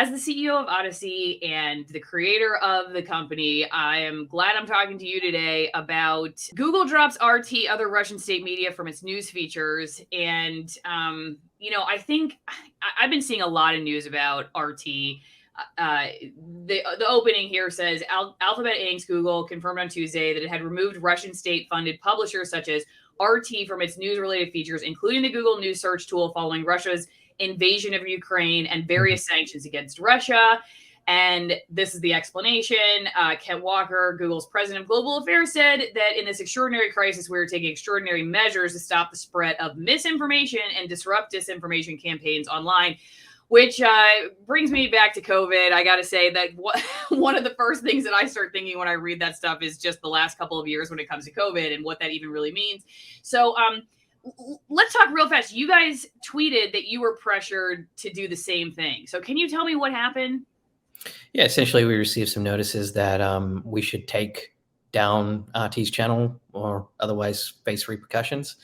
as the CEO of Odysee and the creator of the company, I am glad I'm talking to you today about Google drops RT, other Russian state media, from its news features. And, I think I've been seeing a lot of news about RT. The opening here says Alphabet Inc.'s Google confirmed on Tuesday that it had removed Russian state-funded publishers such as RT from its news-related features, including the Google News search tool, following Russia's invasion of Ukraine and various sanctions against Russia. And this is the explanation. Kent Walker, Google's president of global affairs, said that in this extraordinary crisis, we are taking extraordinary measures to stop the spread of misinformation and disrupt disinformation campaigns online. Which brings me back to COVID. I got to say that one of the first things that I start thinking when I read that stuff is just the last couple of years when it comes to COVID and what that even really means. So let's talk real fast. You guys tweeted that you were pressured to do the same thing. So can you tell me what happened? Yeah, essentially we received some notices that we should take down RT's channel or otherwise face repercussions.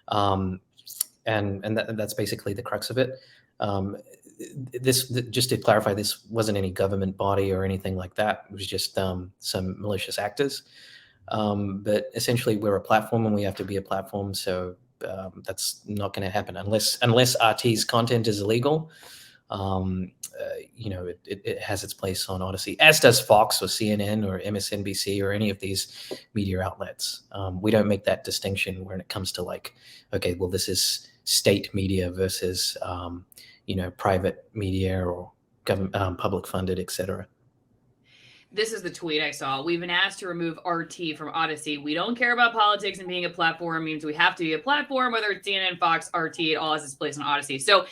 And that's basically the crux of it. Just to clarify, this wasn't any government body or anything like that. It was just some malicious actors. But essentially, we're a platform, and we have to be a platform. So that's not going to happen unless RT's content is illegal. It has its place on Odysee, as does Fox or CNN or MSNBC or any of these media outlets. We don't make that distinction when it comes to like, okay, well, this is state media versus private media or government, public funded, etc. This is the tweet I saw. We've been asked to remove RT from Odysee. We don't care about politics, and being a platform means we have to be a platform, whether it's CNN, Fox, RT, it all has its place on Odysee. So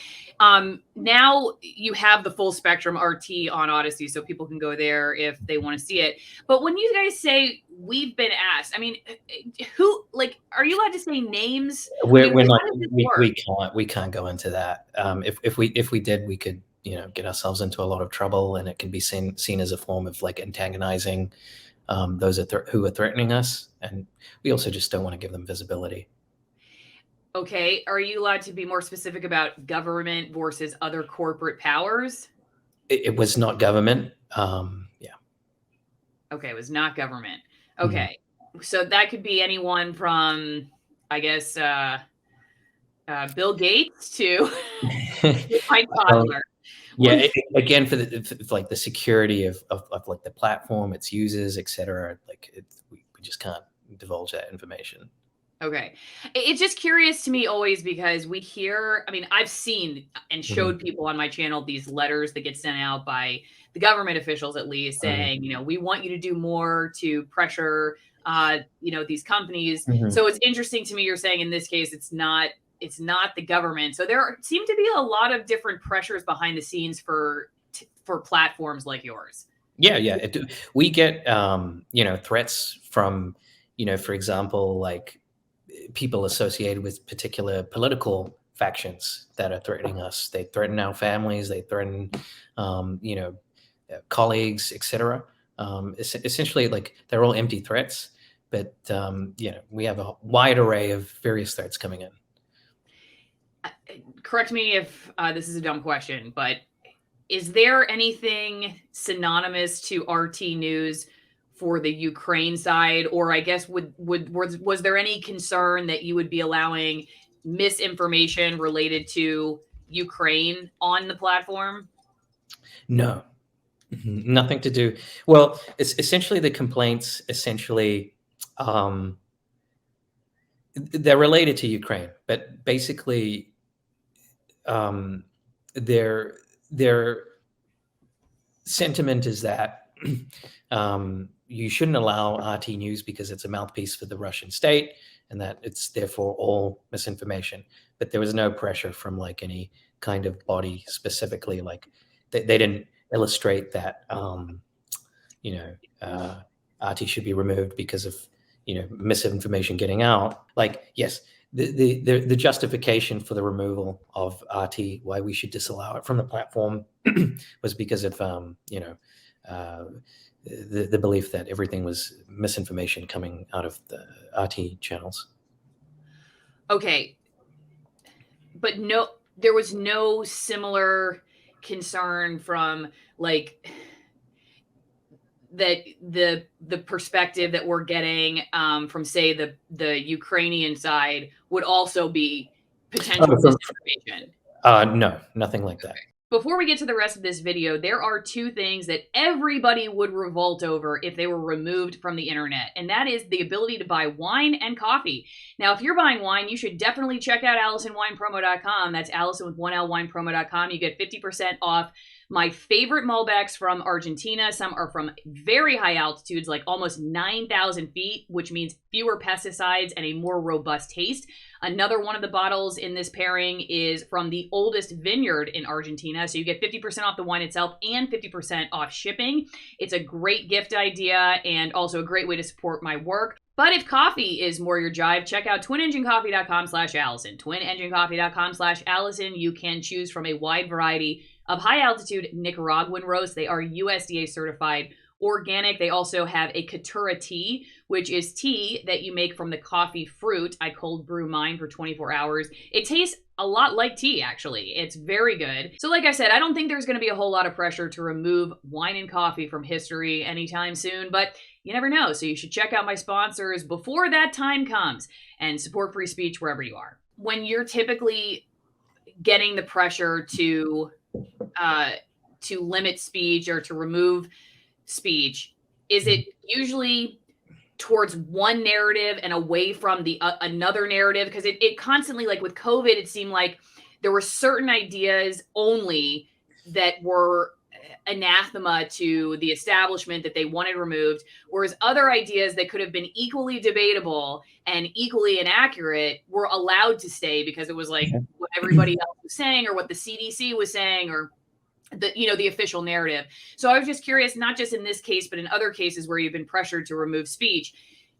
now you have the full spectrum RT on Odysee, so people can go there if they want to see it. But when you guys say we've been asked, I mean, are you allowed to say names? We can't go into that. If we did, we could get ourselves into a lot of trouble, and it can be seen as a form of like antagonizing those who are threatening us. And we also just don't want to give them visibility. Okay. Are you allowed to be more specific about government versus other corporate powers? It was not government. Yeah. Okay. It was not government. Okay. Mm-hmm. So that could be anyone from, I guess, Bill Gates to Mike Podler. Yeah, again, for the security of like the platform, its users, etc. We just can't divulge that information. Okay. It's just curious to me always because we hear, I mean, I've seen and showed people on my channel these letters that get sent out by the government officials, at least, saying, we want you to do more to pressure, these companies. So it's interesting to me you're saying in this case it's not the government. So there seem to be a lot of different pressures behind the scenes for platforms like yours. Yeah. We get, threats from, for example, like people associated with particular political factions that are threatening us. They threaten our families. They threaten, colleagues, etc. Essentially, like they're all empty threats. But, we have a wide array of various threats coming in. Correct me if this is a dumb question, but is there anything synonymous to RT News for the Ukraine side? Or I guess was there any concern that you would be allowing misinformation related to Ukraine on the platform? No, nothing to do. Well, it's essentially the complaints they're related to Ukraine, but basically their sentiment is that you shouldn't allow RT News because it's a mouthpiece for the Russian state, and that it's therefore all misinformation. But there was no pressure from like any kind of body specifically. Like they didn't illustrate that RT should be removed because of misinformation getting out. Like, yes, the justification for the removal of RT, why we should disallow it from the platform, was because of the belief that everything was misinformation coming out of the RT channels. Okay, but there was no similar concern from like that the perspective that we're getting from say the Ukrainian side would also be potential disinformation? No, nothing like that. Before we get to the rest of this video, there are two things that everybody would revolt over if they were removed from the internet, and that is the ability to buy wine and coffee. Now, if you're buying wine, you should definitely check out AllisonWinePromo.com. That's Allison with 1L winepromo.com. You get 50% off my favorite Malbecs from Argentina. Some are from very high altitudes, like almost 9,000 feet, which means fewer pesticides and a more robust taste. Another one of the bottles in this pairing is from the oldest vineyard in Argentina. So you get 50% off the wine itself and 50% off shipping. It's a great gift idea and also a great way to support my work. But if coffee is more your jive, check out twinenginecoffee.com/Allison. Twinenginecoffee.com/Allison. You can choose from a wide variety of high altitude Nicaraguan roasts. They are USDA certified organic. They also have a Caturra tea, which is tea that you make from the coffee fruit. I cold brew mine for 24 hours. It tastes a lot like tea, actually. It's very good. So like I said, I don't think there's going to be a whole lot of pressure to remove wine and coffee from history anytime soon, but you never know. So you should check out my sponsors before that time comes and support free speech wherever you are. When you're typically getting the pressure to limit speech or to remove speech, is it usually towards one narrative and away from the another narrative? Because it constantly, like with COVID, it seemed like there were certain ideas only that were anathema to the establishment that they wanted removed, whereas other ideas that could have been equally debatable and equally inaccurate were allowed to stay because it was like what everybody else was saying or what the CDC was saying or the official narrative. So I was just curious, not just in this case, but in other cases where you've been pressured to remove speech,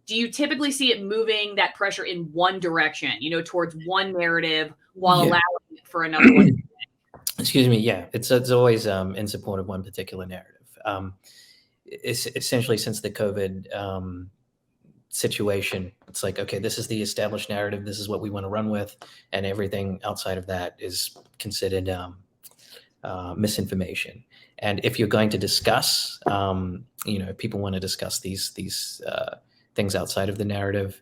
do you typically see it moving that pressure in one direction, towards one narrative while allowing for another one? Excuse me. Yeah, it's always in support of one particular narrative. It's essentially since the COVID situation, it's like, okay, this is the established narrative. This is what we want to run with, and everything outside of that is considered misinformation. And if you're going to discuss, people want to discuss these things outside of the narrative,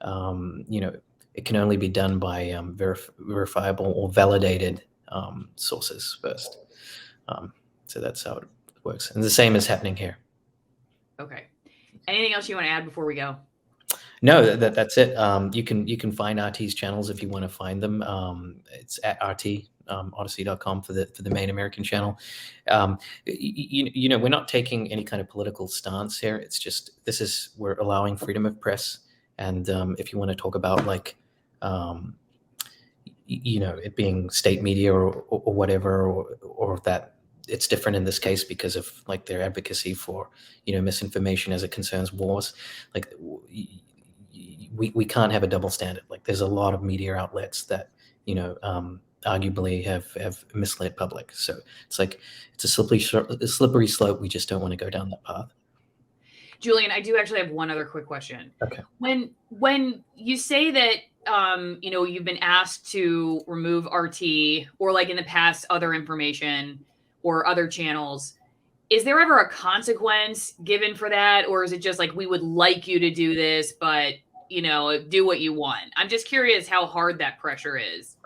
it can only be done by verifiable or validated sources first. So that's how it works. And the same is happening here. Okay. Anything else you want to add before we go? No, that's it. You can find RT's channels if you want to find them. It's at RT. Odysee.com for the main American channel. We're not taking any kind of political stance here. It's just we're allowing freedom of press, and if you want to talk about like it being state media or whatever, or that it's different in this case because of like their advocacy for misinformation as it concerns wars, like we can't have a double standard. Like there's a lot of media outlets that arguably have misled public. So it's like it's a slippery slope. We just don't want to go down that path. Julian, I do actually have one other quick question. Okay. When you say that you've been asked to remove RT or like in the past other information or other channels, is there ever a consequence given for that, or is it just like we would like you to do this, but do what you want? I'm just curious how hard that pressure is.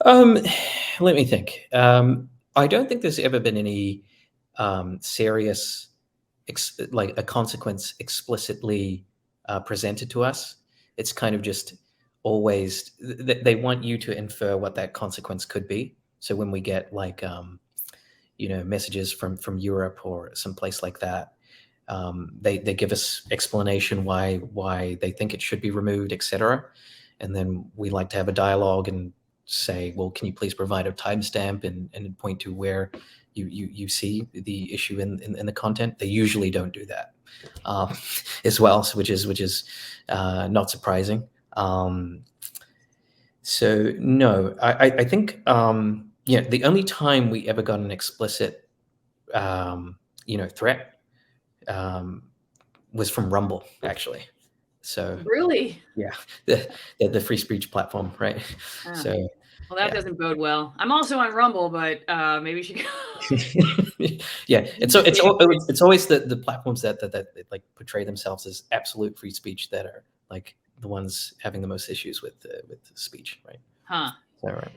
Let me think. I don't think there's ever been any serious, like a consequence explicitly presented to us. It's kind of just always they want you to infer what that consequence could be. So when we get like messages from Europe or someplace like that, they give us explanation why they think it should be removed, etc. And then we like to have a dialogue and say, well, can you please provide a timestamp and point to where you see the issue in the content? They usually don't do that as well, which is not surprising. So no, I think the only time we ever got an explicit threat was from Rumble, actually. So really, yeah, the free speech platform, right? So Well, that doesn't bode well. I'm also on Rumble, but maybe she. Yeah, it's always the platforms that like portray themselves as absolute free speech that are like the ones having the most issues with speech, right? Huh. So, right.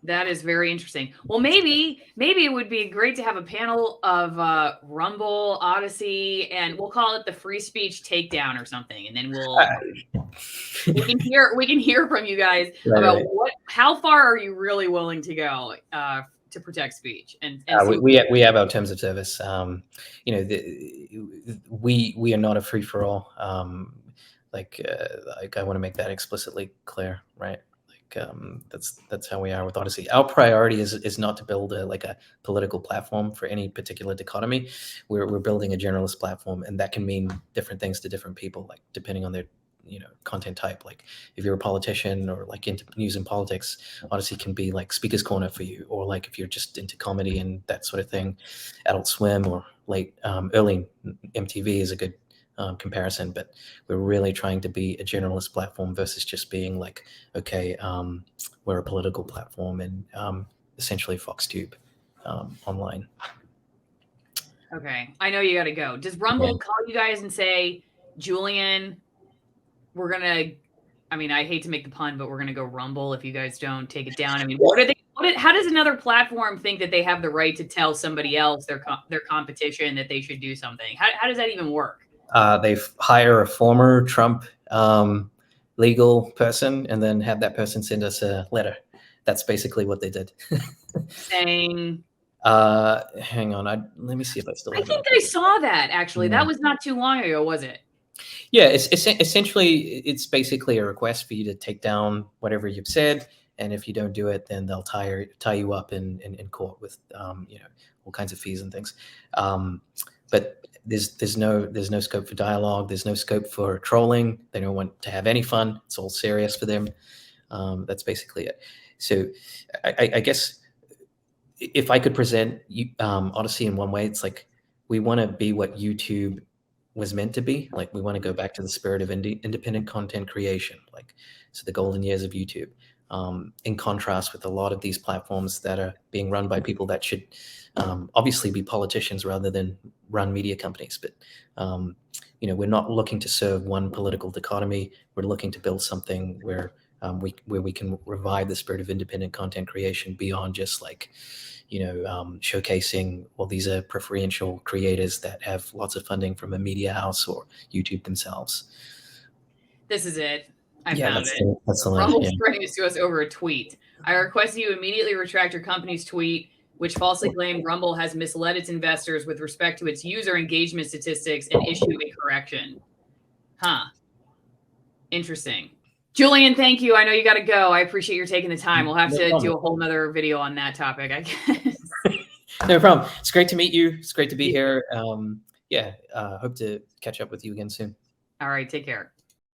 That is very interesting. Well, maybe it would be great to have a panel of Rumble, Odysee, and we'll call it the free speech takedown or something, and then we can hear from you guys about how far are you really willing to go to protect speech, and we have our terms of service. You know, we are not a free for all. Like I want to make that explicitly clear, right? That's how we are with Odysee. Our priority is not to build a political platform for any particular dichotomy. We're building a generalist platform, and that can mean different things to different people, like depending on their content type. Like if you're a politician or like into news and politics, Odysee can be like Speaker's Corner for you, or like if you're just into comedy and that sort of thing, Adult Swim or early MTV is a good comparison. But we're really trying to be a generalist platform versus just being like, okay, we're a political platform and essentially FoxTube online. Okay, I know you got to go. Does Rumble call you guys and say, Julian, we're gonna? I mean, I hate to make the pun, but we're gonna go Rumble if you guys don't take it down. I mean, how does another platform think that they have the right to tell somebody else, their competition, that they should do something? How does that even work? They hire a former Trump legal person and then have that person send us a letter. That's basically what they did. Saying, hang on, let me see if I still have I think I saw that actually. That was not too long ago, was it? Yeah, it's essentially it's basically a request for you to take down whatever you've said, and if you don't do it, then they'll tie you up in court with all kinds of fees and things. But there's no scope for dialogue. There's no scope for trolling. They don't want to have any fun. It's all serious for them. That's basically it. So I guess if I could present Odysee in one way, it's like we want to be what YouTube was meant to be. Like we want to go back to the spirit of independent content creation, like so the golden years of YouTube. In contrast with a lot of these platforms that are being run by people that should obviously be politicians rather than run media companies. But we're not looking to serve one political dichotomy. We're looking to build something where we can revive the spirit of independent content creation beyond just like showcasing, well, these are preferential creators that have lots of funding from a media house or YouTube themselves. This is it. I found it. That's the Rumble spreading this to us over a tweet. I request you immediately retract your company's tweet, which falsely claimed Rumble has misled its investors with respect to its user engagement statistics, and issue a correction. Huh. Interesting. Julian, thank you. I know you got to go. I appreciate your taking the time. We'll have to do a whole nother video on that topic, I guess. No problem. It's great to meet you. It's great to be here. Hope to catch up with you again soon. All right. Take care.